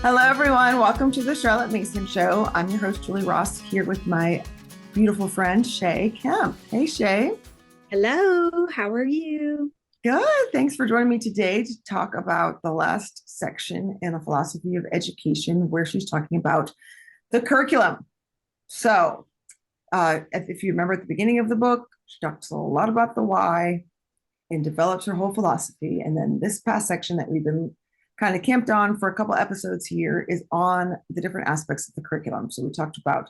Hello, everyone. Welcome to the Charlotte Mason Show. I'm your host, Julie Ross, here with my beautiful friend, Shay Kemp. Hey, Shay. Hello, how are you? Good. Thanks for joining me today to talk about the last section in the philosophy of education, where she's talking about the curriculum. So, if you remember at the beginning of the book, she talks a lot about the why and develops her whole philosophy. And then this past section that we've been kind of camped on for a couple episodes here is on the different aspects of the curriculum. So we talked about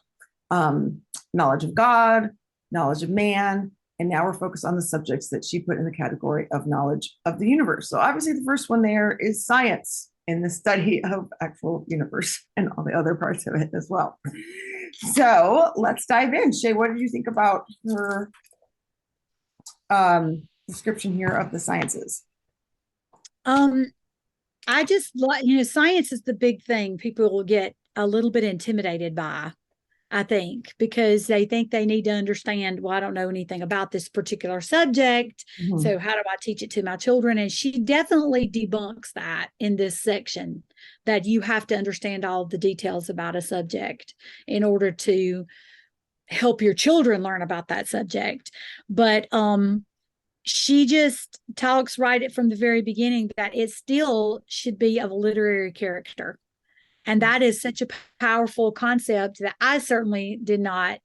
knowledge of God, knowledge of man, and now we're focused on the subjects that she put in the category of knowledge of the universe. So obviously the first one there is science and the study of actual universe and all the other parts of it as well. So let's dive in. Shay, what did you think about her description here of the sciences? I just like, science is the big thing people will get a little bit intimidated by, I think, because they think they need to understand, well, I don't know anything about this particular subject. Mhm. So how do I teach it to my children? And she definitely debunks that in this section, that you have to understand all of the details about a subject in order to help your children learn about that subject. But she just talks right from the very beginning that it still should be of a literary character. And that is such a powerful concept that I certainly did not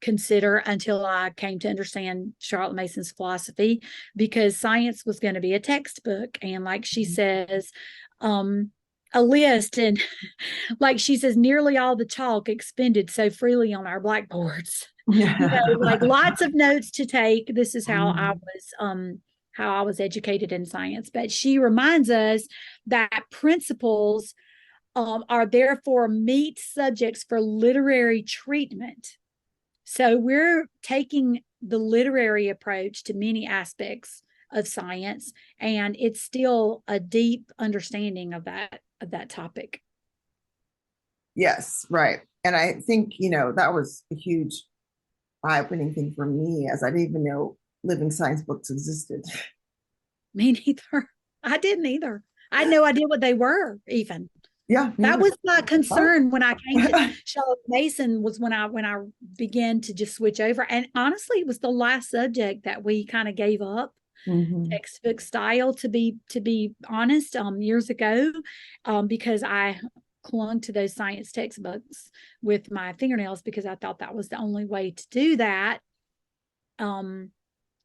consider until I came to understand Charlotte Mason's philosophy, because science was going to be a textbook. And like she says, a list, and like she says, nearly all the chalk expended so freely on our blackboards. Like lots of notes to take. This is how I was educated in science. But she reminds us that principles are therefore meet subjects for literary treatment. So we're taking the literary approach to many aspects of science, and it's still a deep understanding of that topic. Yes, right. And I think, that was a huge eye-opening thing for me, as I didn't even know living science books existed. Me neither. I didn't either. I had no idea what they were even. Yeah, that was my concern when I came to Charlotte Mason, was when I began to just switch over. And honestly, it was the last subject that we kind of gave up, textbook style, to be honest, years ago, because I clung to those science textbooks with my fingernails, because I thought that was the only way to do that. And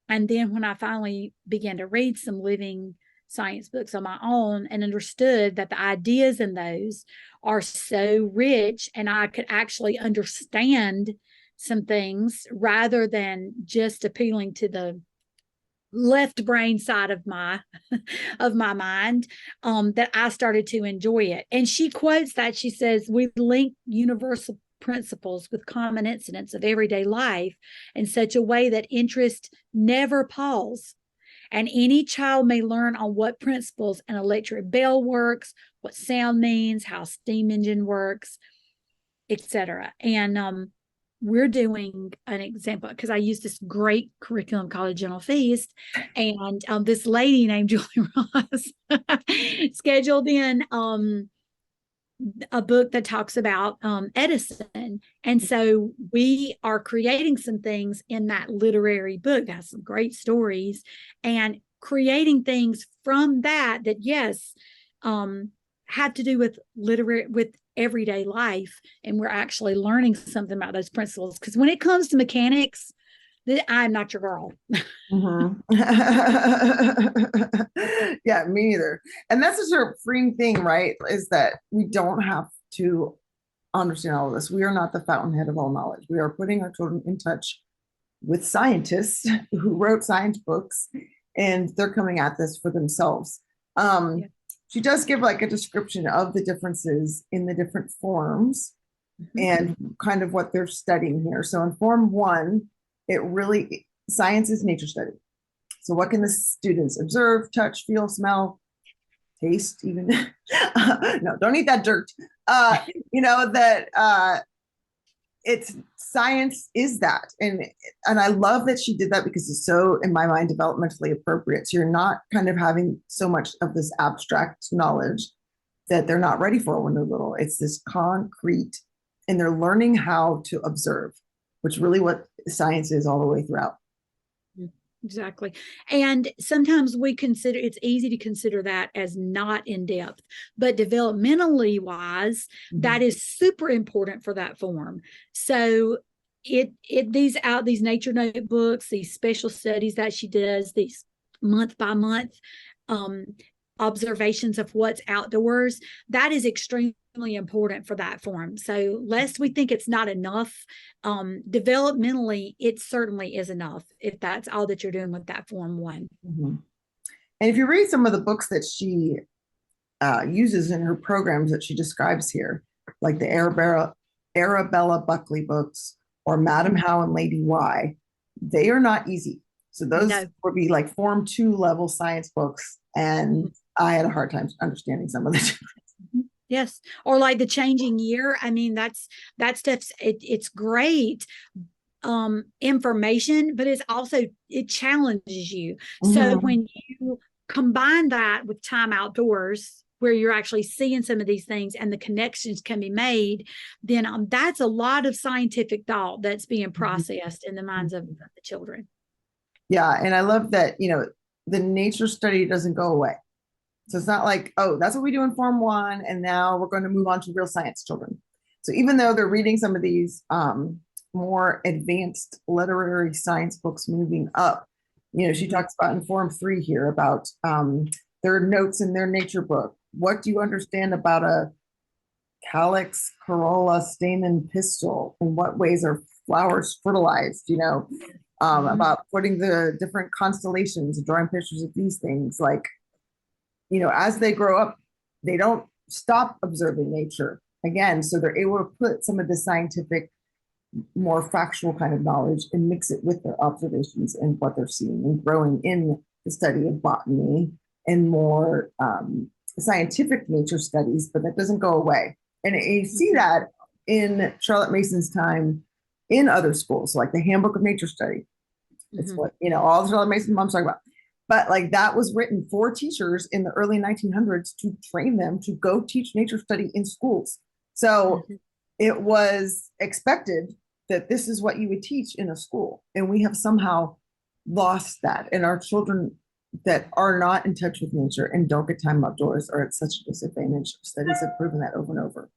then when I finally began to read some living science books on my own and understood that the ideas in those are so rich, and I could actually understand some things rather than just appealing to the left brain side of my mind, that I started to enjoy it. And she quotes that. She says, we link universal principles with common incidents of everyday life in such a way that interest never palls, and any child may learn on what principles an electric bell works, what sound means, how a steam engine works, etc. And we're doing an example, because I use this great curriculum called A Gentle Feast, and this lady named Julie Ross scheduled in a book that talks about Edison. And so we are creating some things in that literary book that has some great stories, and creating things from that yes, have to do with everyday life. And we're actually learning something about those principles, because when it comes to mechanics, I'm not your girl. Yeah, me neither. And that's a sort of freeing thing, right? Is that we don't have to understand all of this. We are not the fountainhead of all knowledge. We are putting our children in touch with scientists who wrote science books, and they're coming at this for themselves. She does give like a description of the differences in the different forms and kind of what they're studying here. So in form 1, science is nature study. So what can the students observe, touch, feel, smell, taste even? No, don't eat that dirt. It's science is that. And I love that she did that, because it's so, in my mind, developmentally appropriate. So you're not kind of having so much of this abstract knowledge that they're not ready for when they're little. It's this concrete, and they're learning how to observe, which really what science is all the way throughout. Exactly. And sometimes we consider it's easy to consider that as not in depth, but developmentally wise, that is super important for that form. So these nature notebooks, these special studies that she does, these month by month observations of what's outdoors, that is extremely important for that form. So lest we think it's not enough, developmentally, it certainly is enough if that's all that you're doing with that form one. And if you read some of the books that she uses in her programs that she describes here, like the Arabella Buckley books or Madam How and Lady Why, they are not easy. So those would be like Form 2 level science books, and I had a hard time understanding some of the difference. Yes, or like the Changing Year. I mean, that stuff's it's great information, but it's also it challenges you. So when you combine that with time outdoors, where you're actually seeing some of these things and the connections can be made, then that's a lot of scientific thought that's being processed in the minds of the children. Yeah, and I love that, the nature study doesn't go away. So it's not like, oh, that's what we do in Form 1, and now we're going to move on to real science children. So even though they're reading some of these more advanced literary science books moving up, she talks about in Form 3 here about their notes in their nature book. What do you understand about a calyx, corolla, stamen, pistil? In what ways are flowers fertilized? About putting the different constellations, drawing pictures of these things. Like, as they grow up, they don't stop observing nature again. So they're able to put some of the scientific, more factual kind of knowledge and mix it with their observations and what they're seeing and growing in the study of botany and more scientific nature studies, but that doesn't go away. And you see that in Charlotte Mason's time in other schools, like the Handbook of Nature Study. It's what, all the Charlotte Mason moms talk about. But like that was written for teachers in the early 1900s to train them to go teach nature study in schools. So it was expected that this is what you would teach in a school. And we have somehow lost that. And our children that are not in touch with nature and don't get time outdoors are at such a disadvantage. Studies have proven that over and over.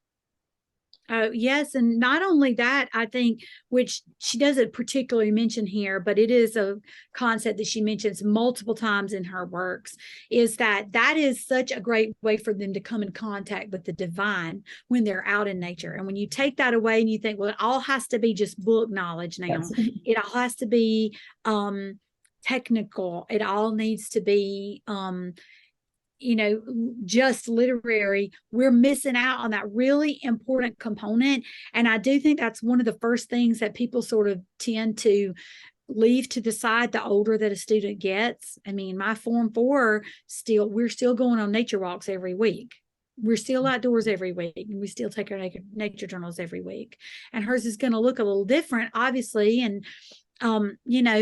Yes, and not only that, I think, which she doesn't particularly mention here, but it is a concept that she mentions multiple times in her works, is that is such a great way for them to come in contact with the divine when they're out in nature. And when you take that away and you think, well, it all has to be just book knowledge now, it all has to be technical, it all needs to be just literary, we're missing out on that really important component. And I do think that's one of the first things that people sort of tend to leave to the side the older that a student gets. I mean, my Form 4 we're still going on nature walks every week. We're still outdoors every week, and we still take our nature journals every week. And hers is going to look a little different, obviously. And,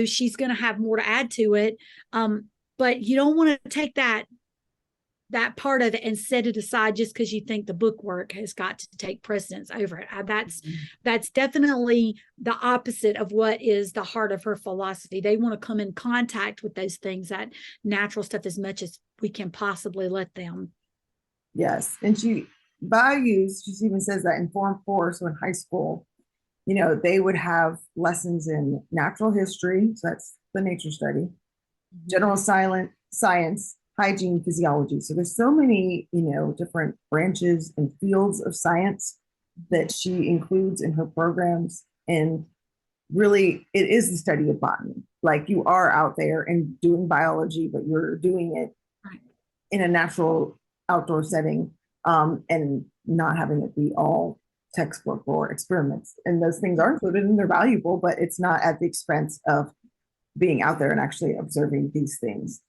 she's going to have more to add to it. But you don't want to take that part of it and set it aside just because you think the book work has got to take precedence over it. That's definitely the opposite of what is the heart of her philosophy. They want to come in contact with those things, that natural stuff, as much as we can possibly let them. Yes. And she even says that in Form 4, so in high school, they would have lessons in natural history, so that's the nature study, general science, hygiene, physiology. So there's so many, different branches and fields of science that she includes in her programs. And really, it is the study of botany. Like you are out there and doing biology, but you're doing it in a natural outdoor setting, and not having it be all textbook or experiments. And those things are included and they're valuable, but it's not at the expense of being out there and actually observing these things.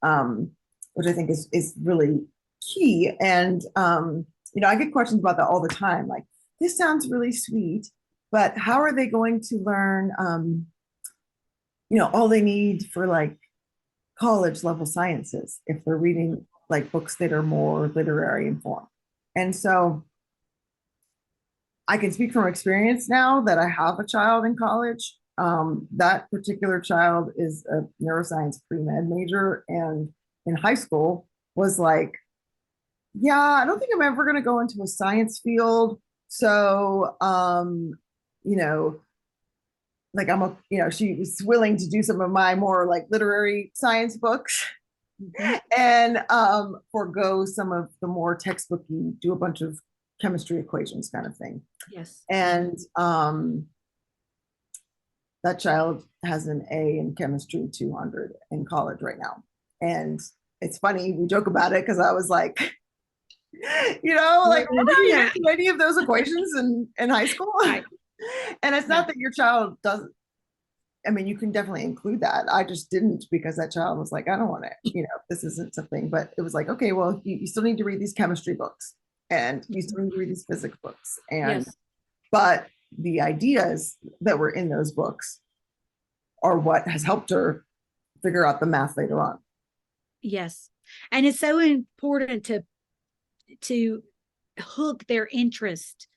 Which I think is really key. And, I get questions about that all the time. Like, this sounds really sweet, but how are they going to learn, all they need for like college level sciences if they're reading like books that are more literary in form? And so I can speak from experience now that I have a child in college. That particular child is a neuroscience pre-med major, and in high school was like, yeah, I don't think I'm ever going to go into a science field. So, you know, like she was willing to do some of my more like literary science books and forego some of the more textbooky, do a bunch of chemistry equations kind of thing. Yes. And that child has an A in chemistry 200 in college right now. And it's funny, we joke about it because I was like, like, remember how you didn't do any of those equations in high school? Right. And it's not that your child doesn't, I mean, you can definitely include that. I just didn't because that child was like, I don't want to, this isn't something, but it was like, okay, well, you still need to read these chemistry books and you still need to read these physics books. And, but the ideas that were in those books are what has helped her figure out the math later on. Yes. And it's so important to hook their interest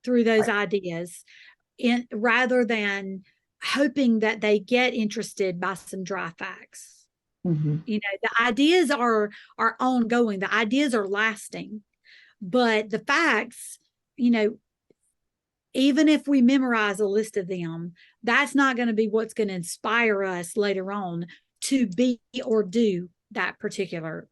through those ideas rather than hoping that they get interested by some dry facts. The ideas are ongoing, the ideas are lasting, but the facts, even if we memorize a list of them, that's not going to be what's going to inspire us later on to be or do that particular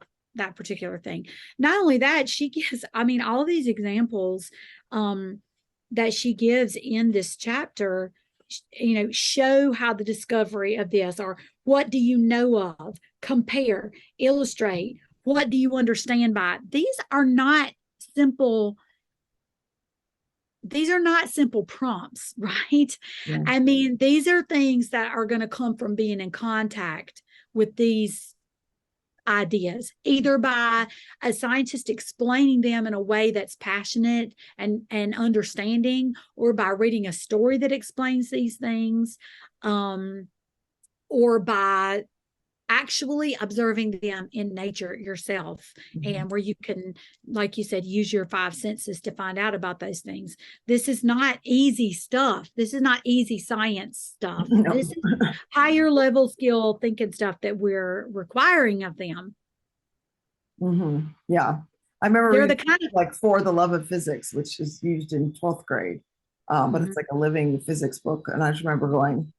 thing. Not only that, she gives, all of these examples that she gives in this chapter, show how the discovery of this, or what do you know of, compare, illustrate, what do you understand by it? These are not simple prompts, right? Yeah. These are things that are going to come from being in contact with these ideas, either by a scientist explaining them in a way that's passionate and understanding, or by reading a story that explains these things, or by actually observing them in nature yourself, and where you can, like you said, use your 5 senses to find out about those things. This is not easy stuff. This is not easy science stuff. No. This is higher level skill thinking stuff that we're requiring of them. Yeah. I remember they're the kind of like For the Love of Physics, which is used in 12th grade. But it's like a living physics book. And I just remember going,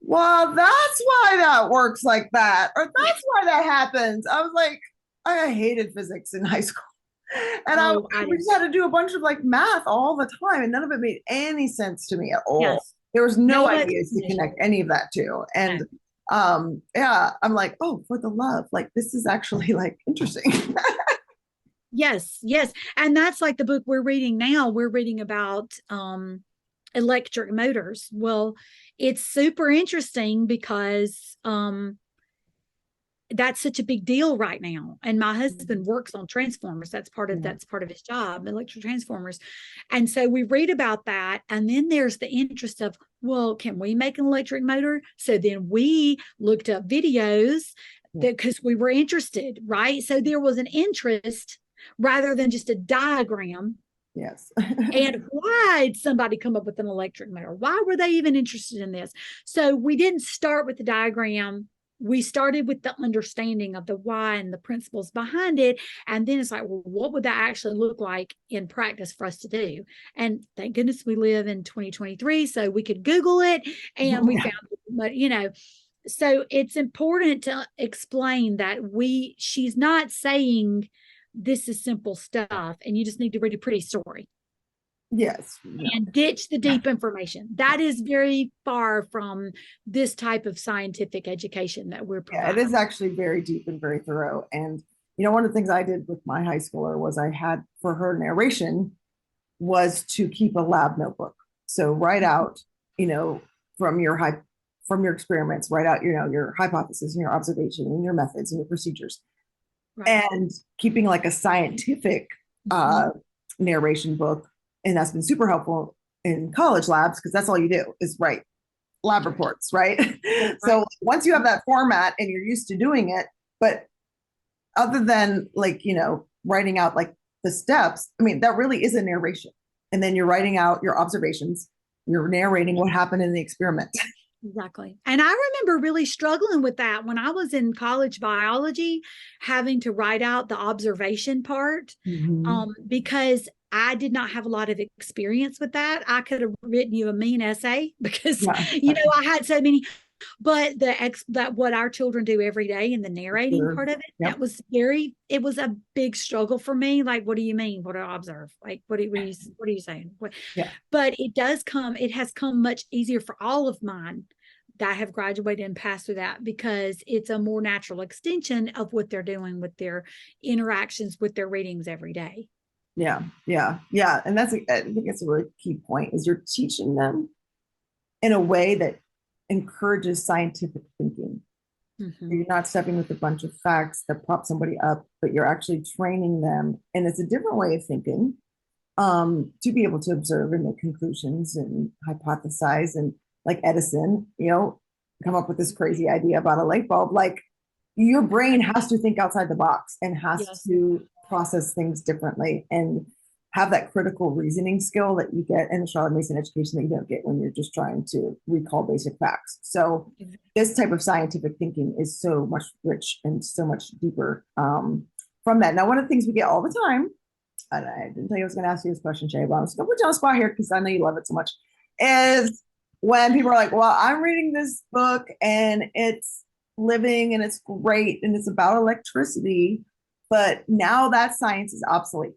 well, that's why that works like that, or that's why that happens. I was like, I hated physics in high school. And we just had to do a bunch of like math all the time, and none of it made any sense to me at all. Yes. There was no ideas to connect any of that to. And I'm like, oh, For the Love, like this is actually like interesting. Yes. And that's like the book we're reading now. We're reading about electric motors. Well, it's super interesting because that's such a big deal right now. And my husband works on transformers. That's part of his job, electric transformers. And so we read about that. And then there's the interest of, well, can we make an electric motor? So then we looked up videos because we were interested, right? So there was an interest rather than just a diagram. Yes. And why did somebody come up with an electric motor? Why were they even interested in this? So we didn't start with the diagram. We started with the understanding of the why and the principles behind it. And then it's like, well, what would that actually look like in practice for us to do? And thank goodness we live in 2023, so we could Google it, and we found, so it's important to explain that she's not saying this is simple stuff and you just need to read a pretty story. Yes. And ditch the deep information. That is very far from this type of scientific education that we're providing. Yeah, it is actually very deep and very thorough. And, one of the things I did with my high schooler was I had, for her narration, was to keep a lab notebook. So write out, from your experiments, write out, your hypothesis and your observation and your methods and your procedures. Right. And keeping like a scientific narration book. And that's been super helpful in college labs, because that's all you do is write lab reports, right? So once you have that format and you're used to doing it, but other than like, writing out like the steps, I mean, that really is a narration. And then you're writing out your observations, you're narrating what happened in the experiment. Exactly. And I remember really struggling with that when I was in college biology, having to write out the observation part, because I did not have a lot of experience with that. I could have written you a mean essay because, I had so many, but that what our children do every day in the narrating part of it, that was scary. It was a big struggle for me. Like, what do you mean? What do I observe? Like, what are you saying? But it has come much easier for all of mine that have graduated and passed through that, because it's a more natural extension of what they're doing with their interactions with their readings every day. Yeah. And I think that's a really key point, is you're teaching them in a way that encourages scientific thinking. You're not stepping with a bunch of facts that prop somebody up, but you're actually training them. And it's a different way of thinking, to be able to observe and make conclusions and hypothesize. And like Edison, come up with this crazy idea about a light bulb. Like, your brain has to think outside the box and has to process things differently and have that critical reasoning skill that you get in the Charlotte Mason education that you don't get when you're just trying to recall basic facts. So this type of scientific thinking is so much rich and so much deeper from that. Now, one of the things we get all the time, and I didn't tell you I was going to ask you this question, Shay, but I'm just going to put you on the spot here because I know you love it so much, is when people are like, well, I'm reading this book and it's living and it's great and it's about electricity, but now that science is obsolete.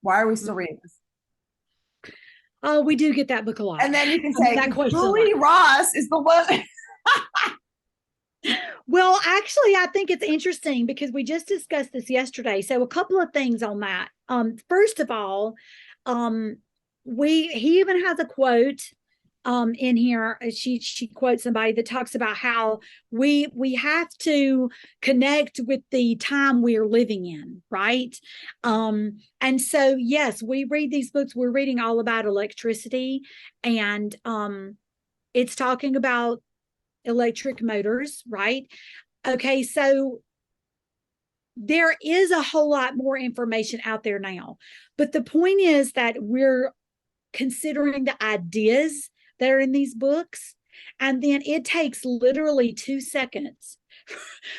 Why are we still reading this? Oh, we do get that book a lot. And then you can say, Julie Ross is the one. Well, actually, I think it's interesting because we just discussed this yesterday. So a couple of things on that. First of all, he even has a quote in here. She quotes somebody that talks about how we have to connect with the time we're living in, right? And so yes, we read these books. We're reading all about electricity, and it's talking about electric motors, right? Okay, so there is a whole lot more information out there now, but the point is that we're considering the ideas that are in these books, and then it takes literally 2 seconds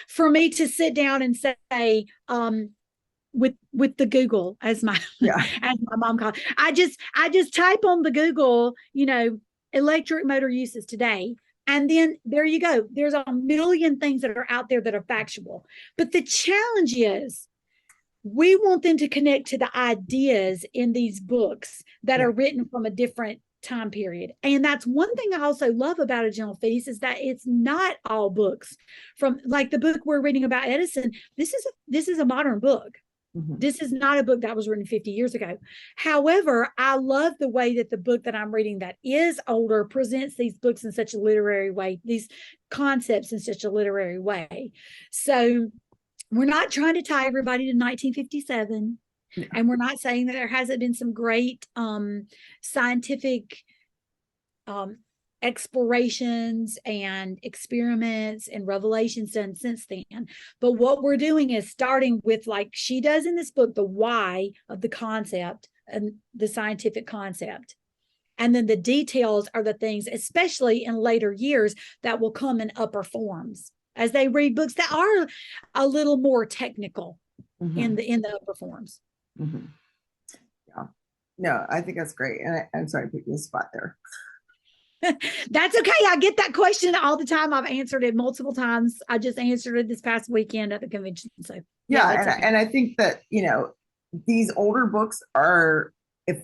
for me to sit down and say, with the Google, as my mom called, I just type on the Google, electric motor uses today, and then there you go. There's a million things that are out there that are factual, but the challenge is we want them to connect to the ideas in these books that are written from a different time period. And that's one thing I also love about A Gentle Feast, is that it's not all books from, like the book we're reading about Edison. This is a modern book. This is not a book that was written 50 years ago. However, I love the way that the book that I'm reading that is older presents these books in such a literary way, these concepts in such a literary way. So we're not trying to tie everybody to 1957. And we're not saying that there hasn't been some great scientific explorations and experiments and revelations done since then. But what we're doing is starting with, like she does in this book, the why of the concept and the scientific concept. And then the details are the things, especially in later years, that will come in upper forms as they read books that are a little more technical in the upper forms. Yeah. No, I think that's great. And I'm sorry to put you in the spot there. That's okay. I get that question all the time. I've answered it multiple times. I just answered it this past weekend at the convention. So and I think that, these older books are, if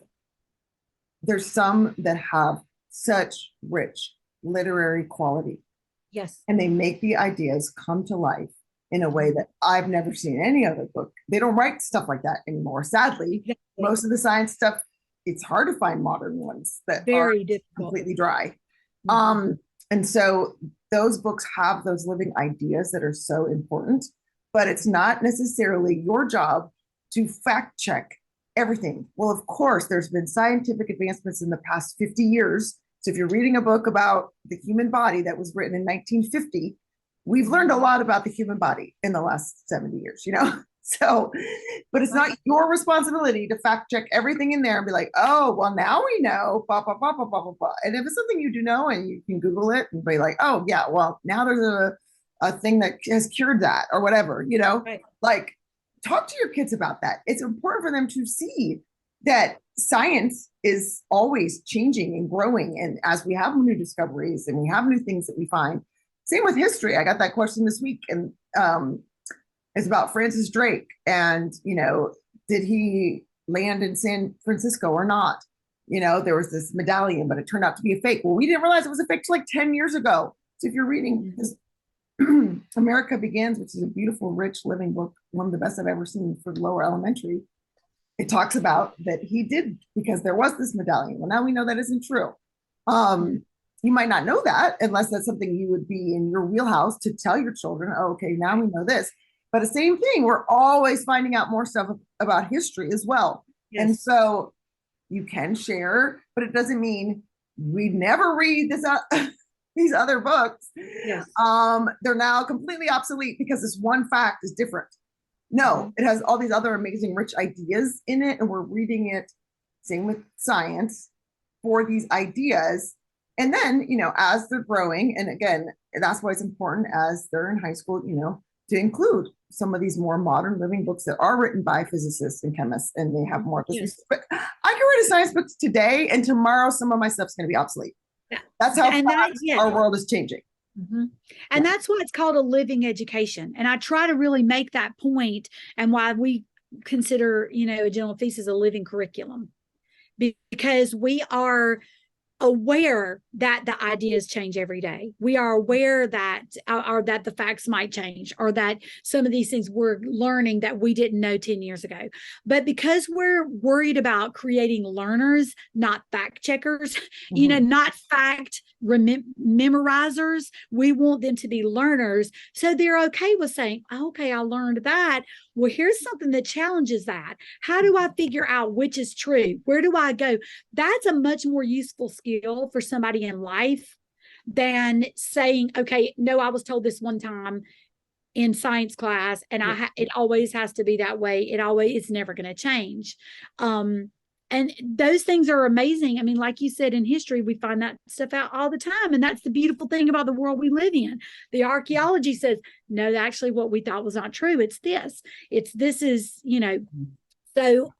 there's some that have such rich literary quality. Yes. And they make the ideas come to life in a way that I've never seen any other book. They don't write stuff like that anymore. Sadly, most of the science stuff, it's hard to find modern ones that are completely dry. And so those books have those living ideas that are so important, but it's not necessarily your job to fact check everything. Well, of course, there's been scientific advancements in the past 50 years. So if you're reading a book about the human body that was written in 1950, we've learned a lot about the human body in the last 70 years, So, but it's not your responsibility to fact check everything in there and be like, oh, well, now we know, blah, blah, blah, blah, blah, blah, blah. And if it's something you do know and you can Google it and be like, oh, yeah, well, now there's a thing that has cured that or whatever, Right. like talk to your kids about that. It's important for them to see that science is always changing and growing. And as we have new discoveries and we have new things that we find, same with history. I got that question this week, and it's about Francis Drake. And, did he land in San Francisco or not? There was this medallion, but it turned out to be a fake. Well, we didn't realize it was a fake till like 10 years ago. So if you're reading this America Begins, which is a beautiful, rich, living book, one of the best I've ever seen for lower elementary, it talks about that he did, because there was this medallion. Well, now we know that isn't true. You might not know that unless that's something you would be in your wheelhouse to tell your children, oh, okay, now we know this. But the same thing, we're always finding out more stuff about history as well. Yes. And so you can share, but it doesn't mean we never read this these other books. Yes. They're now completely obsolete because this one fact is different. No, it has all these other amazing, rich ideas in it, and we're reading it, same with science, for these ideas. And then, as they're growing, and again, that's why it's important as they're in high school, to include some of these more modern living books that are written by physicists and chemists, and they have more. Yes. But I can read a science book today, and tomorrow some of my stuff's going to be obsolete. Yeah. That's how fast our world is changing. Mm-hmm. And that's why it's called a living education. And I try to really make that point, and why we consider, a general thesis a living curriculum, because we are aware that the ideas change every day. We are aware that that the facts might change, or that some of these things we're learning that we didn't know 10 years ago. But because we're worried about creating learners, not fact checkers, not fact memorizers, we want them to be learners. So they're okay with saying, okay, I learned that. Well, here's something that challenges that. How do I figure out which is true? Where do I go? That's a much more useful skill for somebody in life than saying, okay, no, I was told this one time in science class, and it always has to be that way. It's never going to change. And those things are amazing. I mean, like you said, in history, we find that stuff out all the time. And that's the beautiful thing about the world we live in. The archaeology says, no, actually what we thought was not true. It's this. So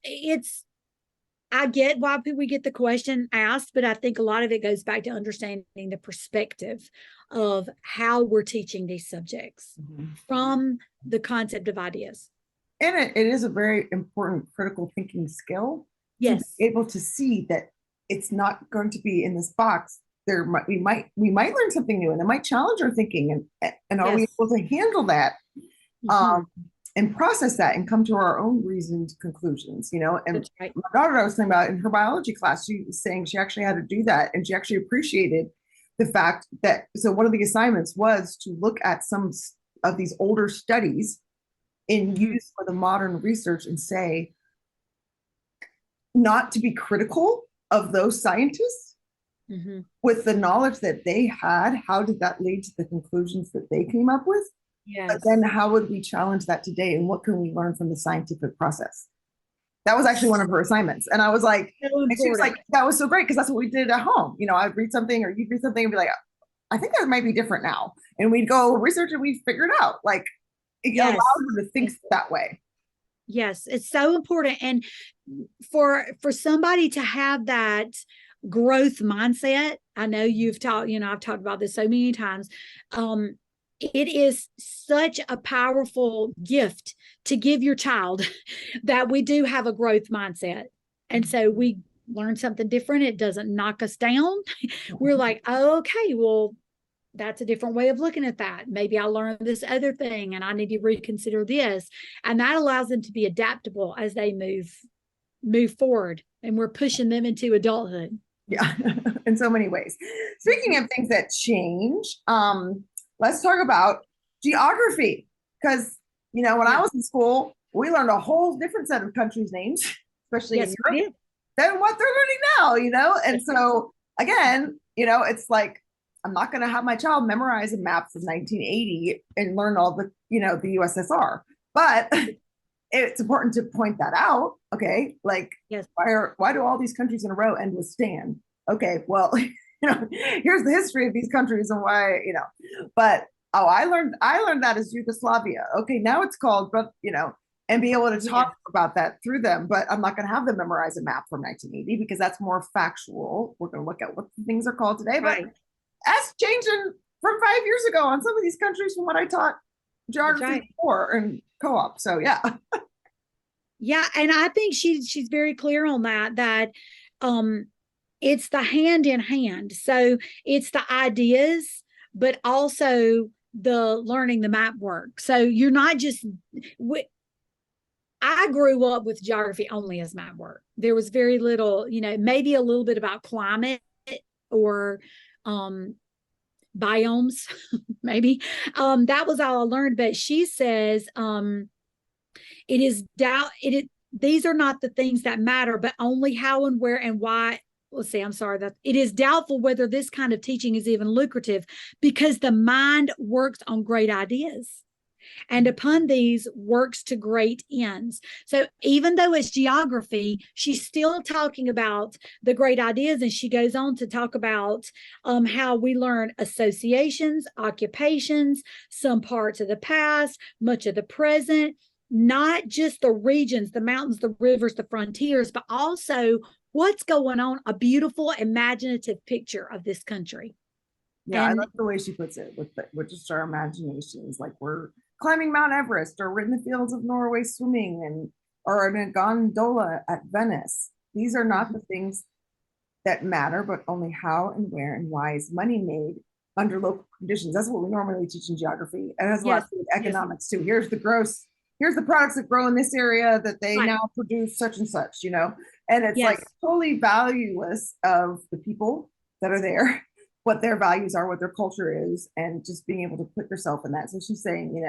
I get why we get the question asked, but I think a lot of it goes back to understanding the perspective of how we're teaching these subjects from the concept of ideas. And it is a very important critical thinking skill. Yes. To be able to see that it's not going to be in this box. We might learn something new, and it might challenge our thinking. And are we able to handle that and process that and come to our own reasoned conclusions? And right. My daughter, I was talking about in her biology class, she was saying she actually had to do that, and she actually appreciated the fact that. So one of the assignments was to look at some of these older studies in use for the modern research and say, not to be critical of those scientists with the knowledge that they had. How did that lead to the conclusions that they came up with? Yes. But then how would we challenge that today? And what can we learn from the scientific process? That was actually one of her assignments. And I was like, and she was like, that was so great, because that's what we did at home. I'd read something, or you'd read something and be like, I think that might be different now. And we'd go research and we'd figure it out. Like, it allows them to think that way. Yes, it's so important. And for somebody to have that growth mindset, I know you've talked, I've talked about this so many times. It is such a powerful gift to give your child that we do have a growth mindset. And so we learn something different. It doesn't knock us down. We're like, oh, okay, well, that's a different way of looking at that. Maybe I learned this other thing and I need to reconsider this. And that allows them to be adaptable as they move forward. And we're pushing them into adulthood. Yeah, in so many ways. Speaking of things that change, let's talk about geography. Because, when I was in school, we learned a whole different set of countries' names, especially in Europe, than what they're learning now, And so, again, it's like, I'm not going to have my child memorize a map from 1980 and learn all the, the USSR. But it's important to point that out. Okay, like Yes. why do all these countries in a row end with stand? Okay, well, here's the history of these countries and why, but oh, I learned that as Yugoslavia. Okay, now it's called, but and be able to talk Yes. about that through them. But I'm not going to have them memorize a map from 1980 because that's more factual. We're going to look at what things are called today, but Right. that's changing from 5 years ago on some of these countries from what I taught That's geography right. before and co-op. So yeah. Yeah, and I think she's very clear on that um it's the hand in hand. So it's the ideas, but also the learning the map work. So you're not just I grew up with geography only as map work. There was very little, maybe a little bit about climate or biomes, maybe. That was all I learned. But she says it is doubt it these are not the things that matter, but only how and where and why. Let's see, I'm sorry, that it is doubtful whether this kind of teaching is even lucrative because the mind works on great ideas and upon these works to great ends. So even though it's geography, she's still talking about the great ideas, and she goes on to talk about how we learn associations, occupations, some parts of the past, much of the present, not just the regions, the mountains, the rivers, the frontiers, but also what's going on, a beautiful imaginative picture of this country. Yeah, I And love the way she puts it with just our imaginations. Like we're climbing Mount Everest, or we're in the fields of Norway swimming, or in a gondola at Venice. These are not the things that matter, but only how and where and why is money made under local conditions. That's what we normally teach in geography. It has a lot yes, to do with yes, economics too. Here's the products that grow in this area that they right, now produce such and such, and it's like yes. totally valueless of the people that are there, what their values are, what their culture is, and just being able to put yourself in that. So she's saying,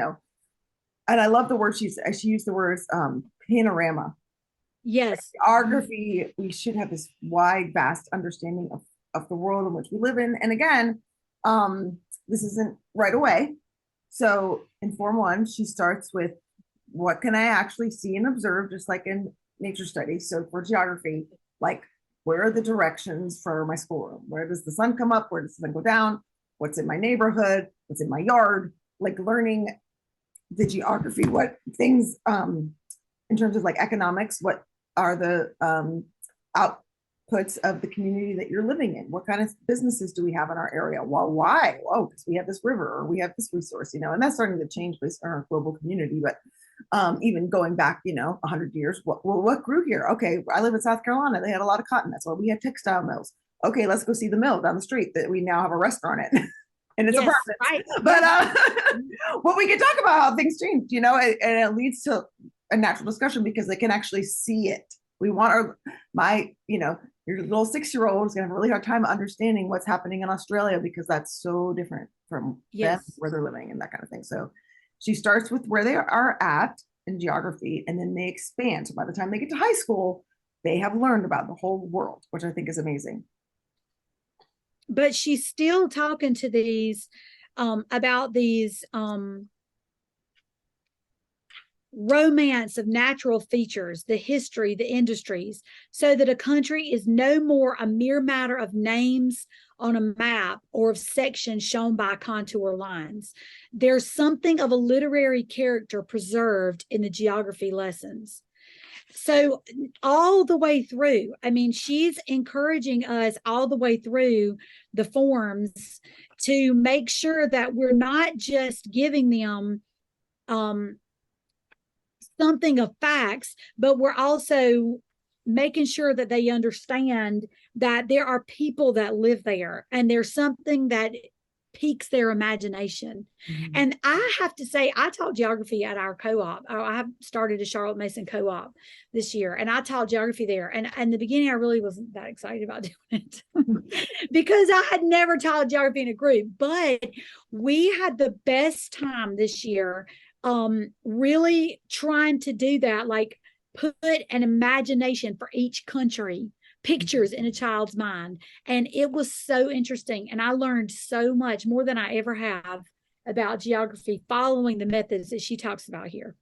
and I love the word she used the words panorama. Yes. Geography, we should have this wide, vast understanding of the world in which we live in. And again, this isn't right away. So in Form 1, she starts with what can I actually see and observe, just like in nature studies. So for geography, like where are the directions for my schoolroom? Where does the sun come up? Where does the sun go down? What's in my neighborhood? What's in my yard? Like learning the geography, what things in terms of like economics, what are the outputs of the community that you're living in? What kind of businesses do we have in our area? Well, why? Oh, because we have this river or we have this resource, and that's starting to change based on our global community. But even going back, 100 years, what grew here? Okay, I live in South Carolina. They had a lot of cotton. That's why we had textile mills. Okay, let's go see the mill down the street that we now have a restaurant in. And it's Yes, apartments. right. But well, we can talk about how things change, and it leads to a natural discussion because they can actually see it. We want your little 6-year-old is going to have a really hard time understanding what's happening in Australia because that's so different from them, Yes. where they're living and that kind of thing. So she starts with where they are at in geography, and then they expand. So by the time they get to high school, they have learned about the whole world, which I think is amazing. But she's still talking to these about these romance of natural features, the history, the industries, so that a country is no more a mere matter of names on a map or of sections shown by contour lines. There's something of a literary character preserved in the geography lessons. So all the way through, I mean, she's encouraging us all the way through the forms to make sure that we're not just giving them something of facts, but we're also making sure that they understand that there are people that live there and there's something that piques their imagination. Mm-hmm. And I have to say, I taught geography at our co-op. I have started a Charlotte Mason co-op this year, and I taught geography there. And in the beginning, I really wasn't that excited about doing it because I had never taught geography in a group. But we had the best time this year, really trying to do that, like put an imagination for each country, pictures in a child's mind. And it was so interesting. And I learned so much more than I ever have about geography following the methods that she talks about here.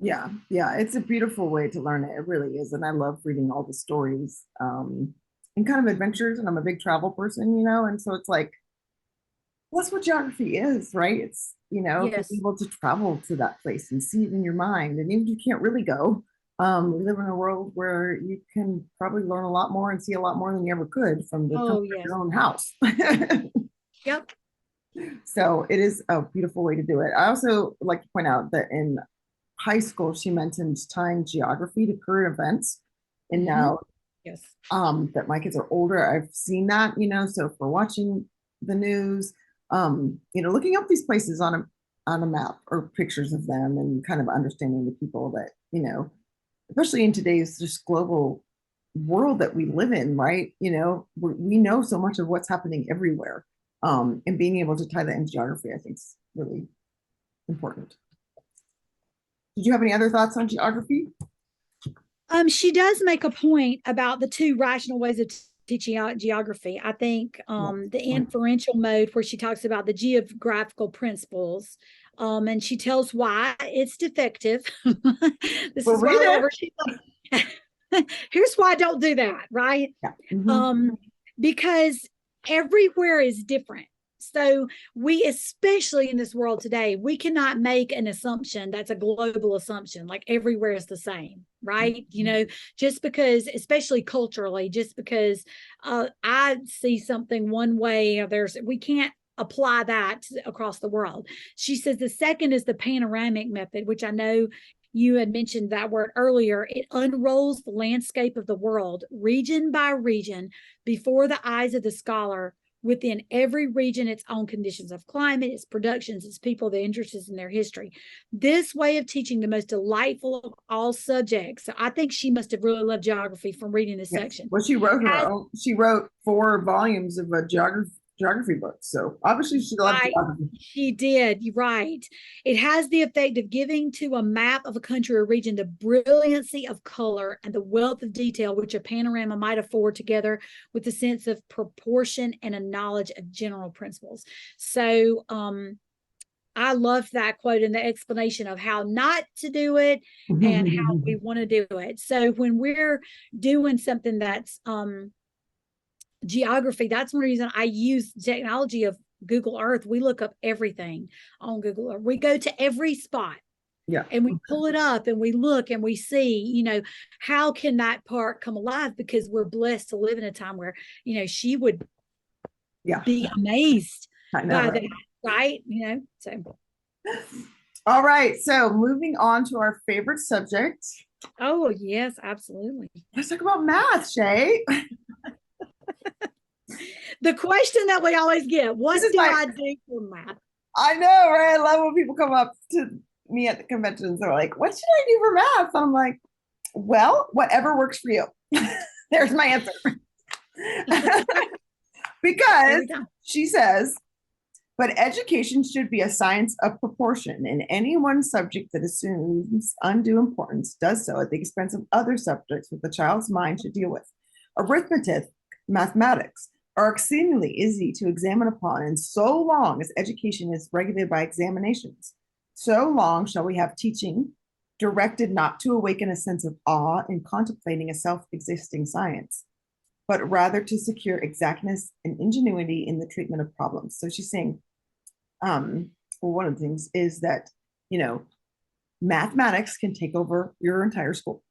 Yeah, yeah, it's a beautiful way to learn it. It really is. And I love reading all the stories and kind of adventures. And I'm a big travel person, and so it's like, well, that's what geography is, right? It's, being Yes. able to travel to that place and see it in your mind. And even if you can't really go, we live in a world where you can probably learn a lot more and see a lot more than you ever could from the comfort Oh, of yes. your own house. Yep. So it is a beautiful way to do it. I also like to point out that in high school, she mentioned tying geography to current events. And Hmm. now Yes. that my kids are older, I've seen that, so if we're watching the news, looking up these places on a map or pictures of them and kind of understanding the people that, especially in today's just global world that we live in, right? We know so much of what's happening everywhere. And being able to tie that in geography, I think is really important. Did you have any other thoughts on geography? She does make a point about the two rational ways of teaching geography. I think Yeah. the inferential mode, where she talks about the geographical principles, and she tells why it's defective. This We'll is what read I love it. her. She's like, here's why I don't do that, right? Yeah. Mm-hmm. Um, because everywhere is different. So we, especially in this world today, we cannot make an assumption that's a global assumption, like everywhere is the same, right? Just because, especially culturally, just because I see something one way, or we can't apply that across the world. She says the second is the panoramic method, which I know you had mentioned that word earlier. It unrolls the landscape of the world, region by region, before the eyes of the scholar. Within every region, its own conditions of climate, its productions, its people, the interests in their history. This way of teaching, the most delightful of all subjects. So I think she must have really loved geography from reading this Yes. section. Well, she wrote her Has, own. She wrote 4 volumes of a geography book. So obviously, she loves right. geography. She did. You're right. It has the effect of giving to a map of a country or region the brilliancy of color and the wealth of detail which a panorama might afford, together with a sense of proportion and a knowledge of general principles. So, I loved that quote and the explanation of how not to do it and how we want to do it. So when we're doing something that's geography, that's one reason I use technology of Google Earth. We look up everything on Google Earth. We go to every spot Yeah. and we pull it up and we look and we see, how can that part come alive? Because we're blessed to live in a time where, she would Yeah. be amazed I know, by right? that, right? So. All right. So moving on to our favorite subject. Oh, yes, absolutely. Let's talk about math, Shay. The question that we always get, This what is do my, I do for math? I know, right? I love when people come up to me at the conventions. They're like, what should I do for math? I'm like, well, whatever works for you. There's my answer. Because Every time. she says, but education should be a science of proportion, and any one subject that assumes undue importance does so at the expense of other subjects that the child's mind should deal with. Arithmetic, mathematics are exceedingly easy to examine upon, and so long as education is regulated by examinations, so long shall we have teaching directed not to awaken a sense of awe in contemplating a self-existing science, but rather to secure exactness and ingenuity in the treatment of problems. So she's saying, well, one of the things is that, mathematics can take over your entire school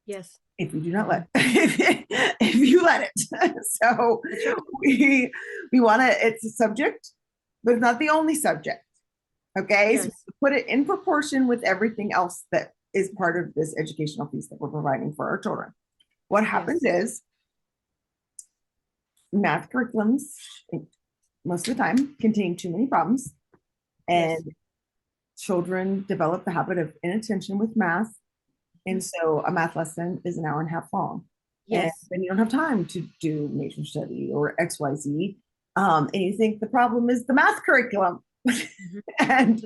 Yes. if you do not let if you let it. So we want to, it's a subject, but it's not the only subject. Okay. Yes. So put it in proportion with everything else that is part of this educational piece that we're providing for our children. What happens is math curriculums most of the time contain too many problems, and Yes. children develop the habit of inattention with math. And so a math lesson is an hour and a half long. And Yes. then you don't have time to do nature study or XYZ. And you think the problem is the math curriculum. Mm-hmm. And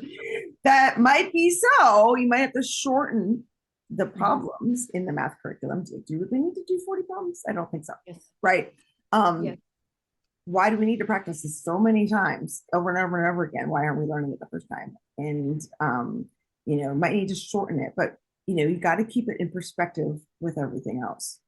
that might be so. You might have to shorten the problems in the math curriculum. Do you really need to do 40 problems? I don't think so. Yes. Right. Yes. Why do we need to practice this so many times over and over and over again? Why aren't we learning it the first time? And might need to shorten it, but you got to keep it in perspective with everything else.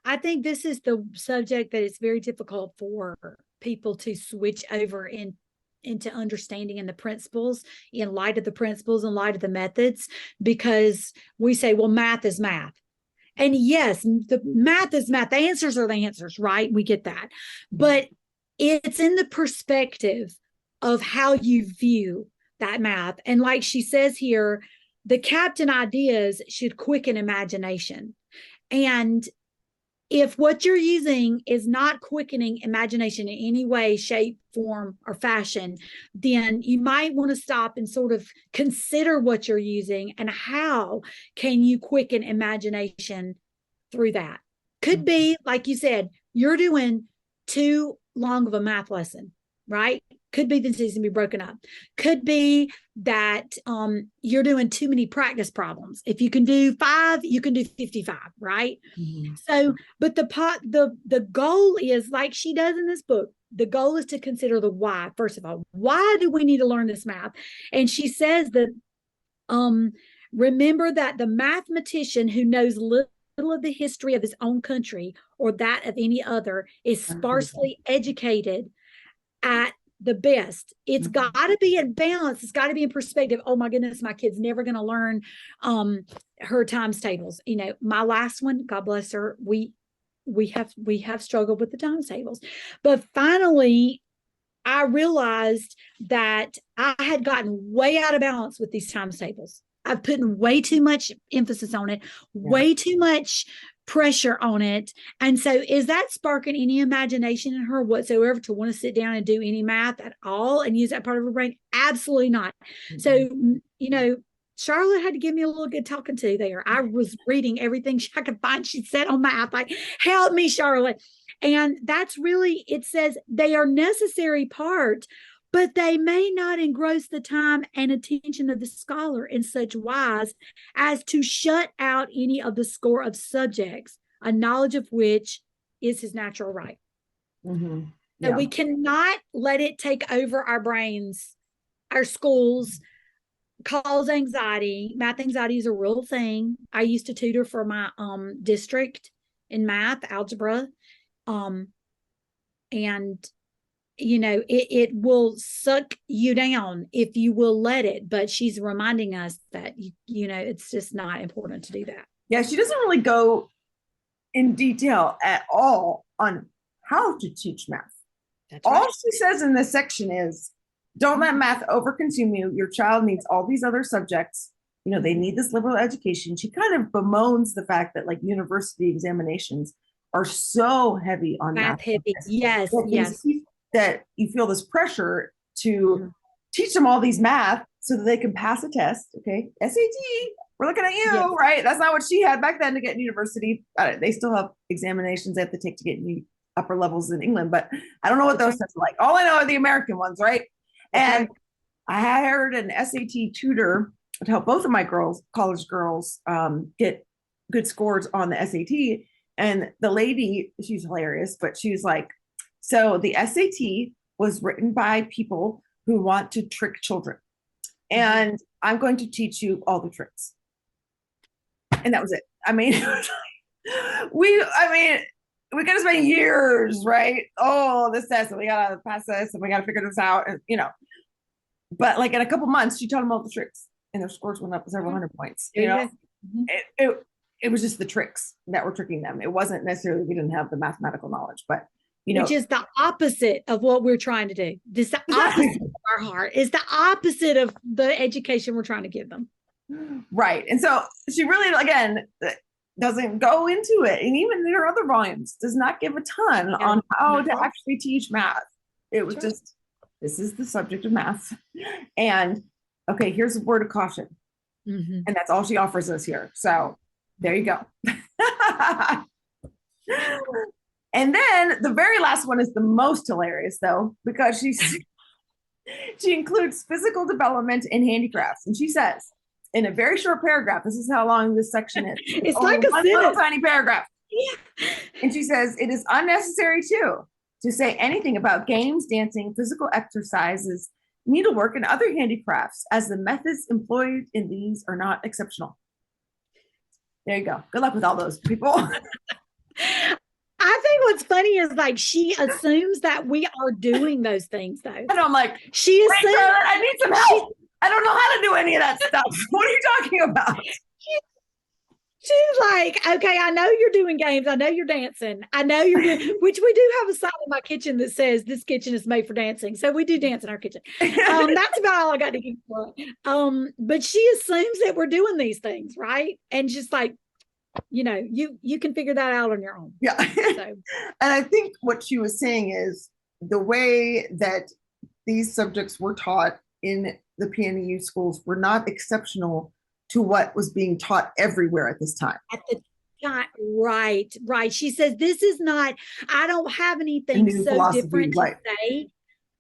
I think this is the subject that is very difficult for people to switch over into understanding in the principles, in light of the principles, in light of the methods, because we say, well, math is math. And yes, the math is math. The answers are the answers, right? We get that. But it's in the perspective of how you view that math. And like she says here, the captain ideas should quicken imagination. And if what you're using is not quickening imagination in any way, shape, form, or fashion, then you might want to stop and sort of consider what you're using and how can you quicken imagination through that. Could be, like you said, you're doing too long of a math lesson, right? Could be this needs to be broken up. Could be that you're doing too many practice problems. If you can do 5, you can do 55, right? Mm-hmm. So, but the goal is, like she does in this book, the goal is to consider the why. First of all, why do we need to learn this math? And she says that remember that the mathematician who knows little of the history of his own country or that of any other is sparsely educated at the best. It's got to be in balance. It's got to be in perspective. Oh my goodness, my kid's never going to learn her times tables. My last one, God bless her, we have struggled with the times tables. But finally, I realized that I had gotten way out of balance with these times tables. I've put way too much emphasis on it, way too much pressure on it. And so is that sparking any imagination in her whatsoever to want to sit down and do any math at all and use that part of her brain? Absolutely not. Mm-hmm. So, Charlotte had to give me a little good talking to there. I was reading everything I could find she said on math, like, help me, Charlotte. And that's really, it says they are necessary part, but they may not engross the time and attention of the scholar in such wise as to shut out any of the score of subjects, a knowledge of which is his natural right. Mm-hmm. Yeah. So we cannot let it take over our brains, our schools, cause anxiety. Math anxiety is a real thing. I used to tutor for my district in math, algebra, and it will suck you down if you will let it. But she's reminding us that, it's just not important to do that. Yeah, she doesn't really go in detail at all on how to teach math. That's all right. She says in this section is, don't let math overconsume you. Your child needs all these other subjects. They need this liberal education. She kind of bemoans the fact that university examinations are so heavy on math. Heavy. Yes. That you feel this pressure to teach them all these math so that they can pass a test. Okay. SAT, we're looking at you, right? That's not what she had back then to get in university. They still have examinations they have to take to get in upper levels in England, but I don't know what those tests are like. All I know are the American ones, right? And I hired an SAT tutor to help both of my college girls, get good scores on the SAT. And the lady, she's hilarious, but she's like, so the SAT was written by people who want to trick children. And I'm going to teach you all the tricks. And that was it. We could have spent years, right? Oh, this test, and we got to pass this, and we got to figure this out. And, but like in a couple months, she taught them all the tricks and their scores went up several hundred points. It was just the tricks that were tricking them. It wasn't necessarily, we didn't have the mathematical knowledge, but which is the opposite of what we're trying to do. This is the opposite of our heart. It's the opposite of the education we're trying to give them. Right. And so she really, again, doesn't go into it. And even in her other volumes, does not give a ton on how to actually teach math. It was just, this is the subject of math. And okay, here's a word of caution. And that's all she offers us here. So there you go. And then the very last one is the most hilarious, though, because she includes physical development and handicrafts. And she says, in a very short paragraph, this is how long this section is. It's like a little tiny paragraph. Yeah. And she says, it is unnecessary, too, to say anything about games, dancing, physical exercises, needlework, and other handicrafts, as the methods employed in these are not exceptional. There you go. Good luck with all those people. I think what's funny is like she assumes that we are doing those things though. And I'm like, she assumes Charlotte, I need some help. I don't know how to do any of that stuff. What are you talking about? She's like, okay, I know you're doing games. I know you're dancing. I know you're doing, which we do have a sign in my kitchen that says this kitchen is made for dancing. So we do dance in our kitchen. That's about all I got to give for it. But she assumes that we're doing these things, right? And just like, you know, you can figure that out on your own. Yeah. So. And I think what she was saying is the way that these subjects were taught in the PNEU schools were not exceptional to what was being taught everywhere at this time. At the time, right. She says, this is not, I don't have anything so different to say.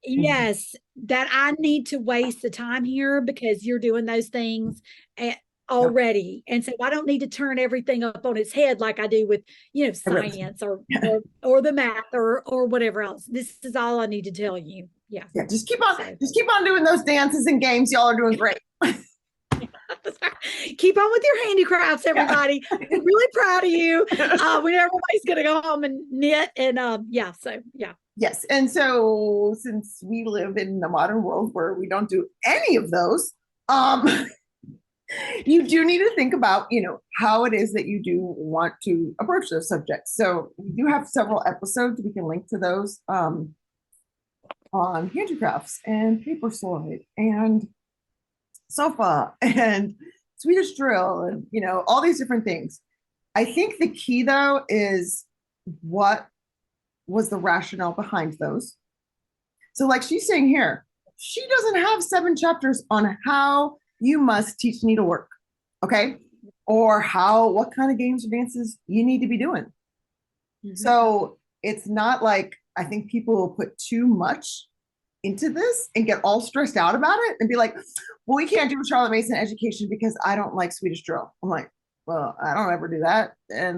Yes, that I need to waste the time here because you're doing those things already. And so I don't need to turn everything up on its head like I do with, you know, science or the math or whatever else. This is all I need to tell you. Yeah. Just keep on doing those dances and games. Y'all are doing great. Keep on with your handicrafts, everybody. We're really proud of you. We know everybody's gonna go home and knit and Yes. And so since we live in a modern world where we don't do any of those, you do need to think about, you know, how it is that you do want to approach those subjects. So we do have several episodes. We can link to those on handicrafts and paper slide and sofa and Swedish drill and, you know, all these different things. I think the key though is what was the rationale behind those. So like she's saying here, she doesn't have 7 chapters on how you must teach needlework, okay? Or what kind of games or dances you need to be doing. Mm-hmm. So it's not like, I think people will put too much into this and get all stressed out about it and be like, well, we can't do a Charlotte Mason education because I don't like Swedish drill. I'm like, well, I don't ever do that. And,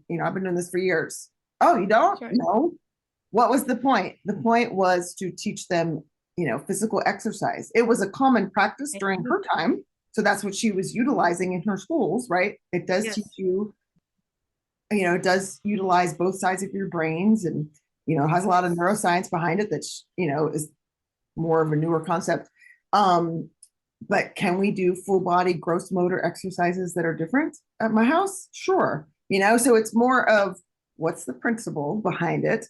you know, I've been doing this for years. Oh, you don't? Sure. No. What was the point? The point was to teach them, you know, physical exercise. It was a common practice during her time. So that's what she was utilizing in her schools, right? It does teach you, you know, it does utilize both sides of your brains and, you know, has a lot of neuroscience behind it that, you know, is more of a newer concept. But can we do full body gross motor exercises that are different at my house? Sure. You know, so it's more of what's the principle behind it.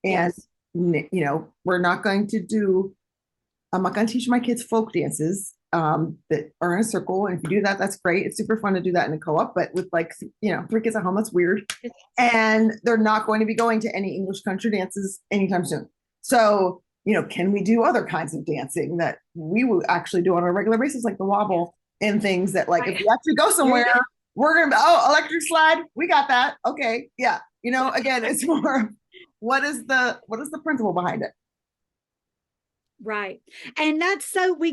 And, you know, I'm not going to teach my kids folk dances that are in a circle. And if you do that, that's great. It's super fun to do that in a co-op, but with like, you know, 3 kids at home, that's weird. And they're not going to be going to any English country dances anytime soon. So, you know, can we do other kinds of dancing that we will actually do on a regular basis, like the wobble and things that like, if we actually go somewhere, we're going to be, electric slide. We got that. Okay. Yeah. You know, again, it's more, what is the principle behind it? Right. And sometimes we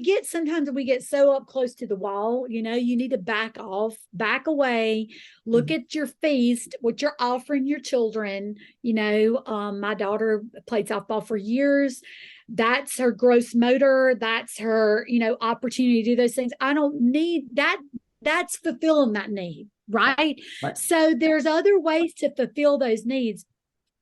get so up close to the wall, you know, you need to back off, back away, look at your feast, what you're offering your children. You know, my daughter played softball for years. That's her gross motor. That's her, you know, opportunity to do those things. I don't need that. That's fulfilling that need. Right. So there's other ways to fulfill those needs.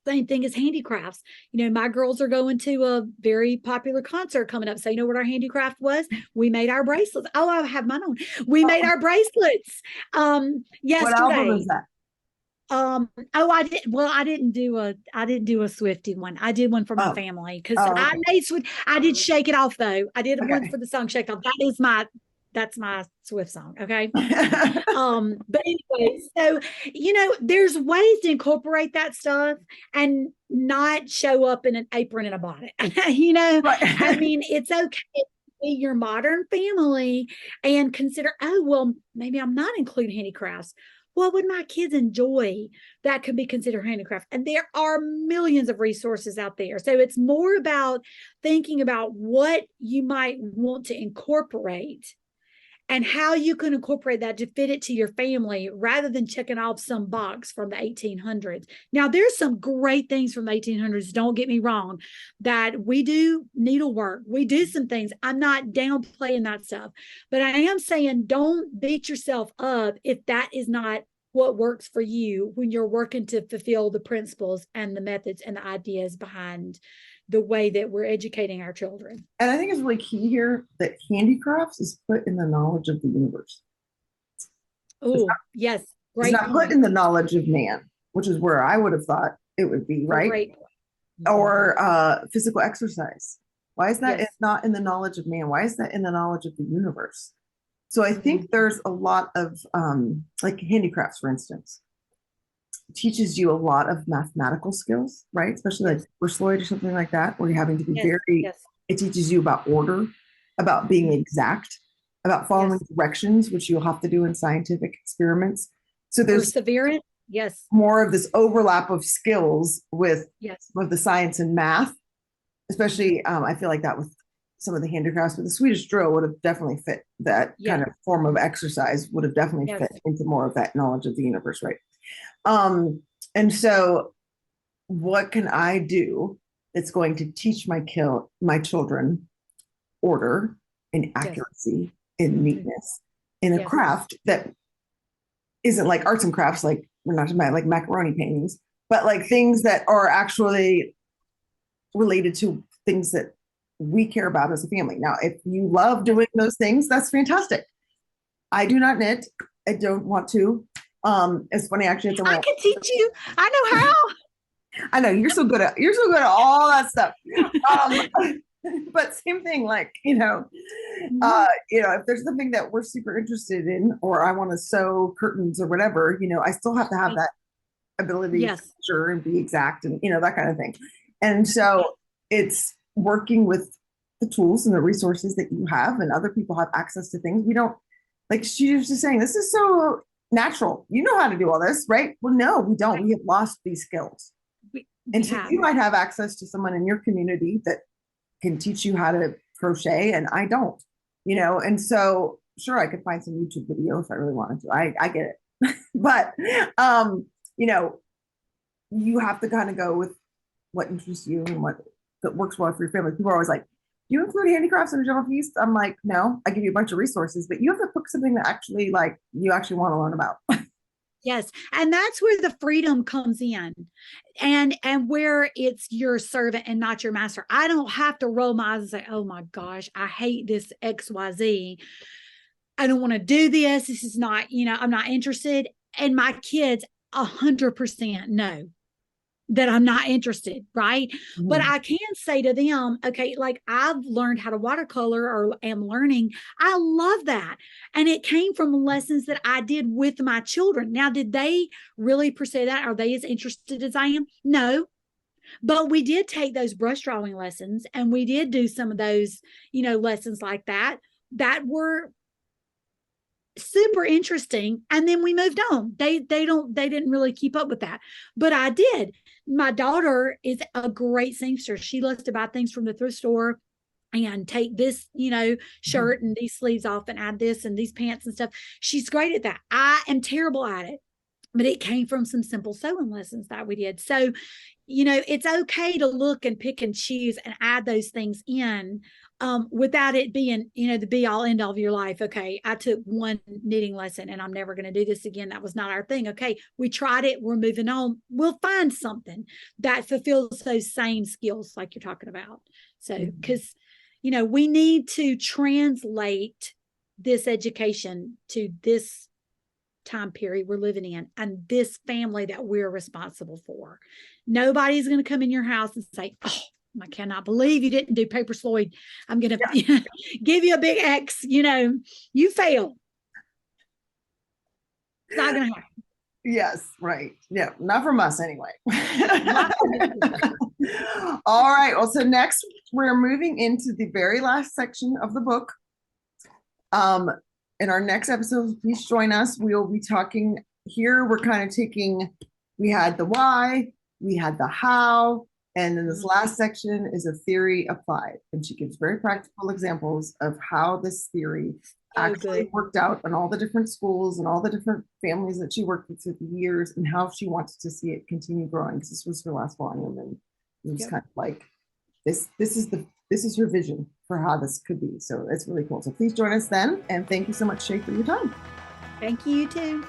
Same thing as handicrafts. You know, my girls are going to a very popular concert coming up. So you know what our handicraft was? We made our bracelets. Oh, I have mine on. We made our bracelets yesterday. What album is that? I didn't do a Swiftie one. I did one for my family because I did Shake It Off though. I did one for the song Shake It Off. That's my Swift song. Okay. But anyway, so, you know, there's ways to incorporate that stuff and not show up in an apron and a bonnet. You know, I mean, it's okay to be your modern family and consider, maybe I'm not including handicrafts. What would my kids enjoy that could be considered handicraft? And there are millions of resources out there. So it's more about thinking about what you might want to incorporate and how you can incorporate that to fit it to your family rather than checking off some box from the 1800s. Now, there's some great things from the 1800s, don't get me wrong, that we do needlework. We do some things. I'm not downplaying that stuff, but I am saying don't beat yourself up if that is not what works for you when you're working to fulfill the principles and the methods and the ideas behind the way that we're educating our children. And I think it's really key here that handicrafts is put in the knowledge of the universe. Oh, yes. Great. It's not put in the knowledge of man, which is where I would have thought it would be, right? Great. Or physical exercise. Why is that it's not in the knowledge of man? Why is that in the knowledge of the universe? So I think there's a lot of like handicrafts, for instance, teaches you a lot of mathematical skills, right? Especially like Floyd or something like that, where you're having to be it teaches you about order, about being exact, about following directions, which you'll have to do in scientific experiments. So there's perseverance, more of this overlap of skills with the science and math, especially I feel like that with some of the handicrafts, but the Swedish drill would have definitely fit that kind of form of exercise, would have definitely fit into more of that knowledge of the universe, right? And so what can I do that's going to teach my children order and accuracy and neatness in a craft that isn't like arts and crafts, like we're not talking about like macaroni paintings, but like things that are actually related to things that we care about as a family. Now, if you love doing those things, that's fantastic. I do not knit. I don't want to. It's funny actually. I can teach you. I know how. I know you're so good at all that stuff. But same thing, like if there's something that we're super interested in, or I want to sew curtains or whatever, I still have to have that ability to measure and be exact and that kind of thing. And so it's working with the tools and the resources that you have, and other people have access to things. We don't, like she was just saying, this is so natural. You know how to do all this, right? Well, no, we don't. We have lost these skills. And so you might have access to someone in your community that can teach you how to crochet, and I don't, and so sure, I could find some YouTube video if I really wanted to. I get it. But you have to kind of go with what interests you and what that works well for your family. People are always like, do you include handicrafts in a general feast? I'm like, no, I give you a bunch of resources, but you have to pick something that actually you actually want to learn about. Yes. And that's where the freedom comes in, and where it's your servant and not your master. I don't have to roll my eyes and say, oh my gosh, I hate this XYZ. I don't want to do this. This is not, I'm not interested. And my kids 100% know that I'm not interested, right? Mm-hmm. But I can say to them, okay, like I've learned how to watercolor or am learning. I love that. And it came from lessons that I did with my children. Now, did they really pursue that? Are they as interested as I am? No. But we did take those brush drawing lessons, and we did do some of those, lessons like that were super interesting. And then we moved on. They didn't really keep up with that, but I did. My daughter is a great seamstress. She loves to buy things from the thrift store and take this, shirt and these sleeves off and add this and these pants and stuff. She's great at that. I am terrible at it, but it came from some simple sewing lessons that we did. So, it's okay to look and pick and choose and add those things in, without it being, the be all end all of your life. Okay, I took one knitting lesson and I'm never going to do this again. That was not our thing. Okay, we tried it. We're moving on. We'll find something that fulfills those same skills like you're talking about. So, because, we need to translate this education to this time period we're living in and this family that we're responsible for. Nobody's going to come in your house and say, oh, I cannot believe you didn't do paper Floyd. I'm going to give you a big X. You failed. It's not going to happen. Yes, right. Yeah, not from us anyway. All right. Well, so next we're moving into the very last section of the book. In our next episode, please join us. We will be talking here. We're kind of we had the why, we had the how, and then this last section is a theory applied. And she gives very practical examples of how this theory actually good. worked out on all the different schools and all the different families that she worked with through the years and how she wanted to see it continue growing, because this was her last volume, and it was Yep. kind of like this is her vision for how this could be. So it's really cool. So please join us then, and thank you so much, Shay, for your time. Thank you too.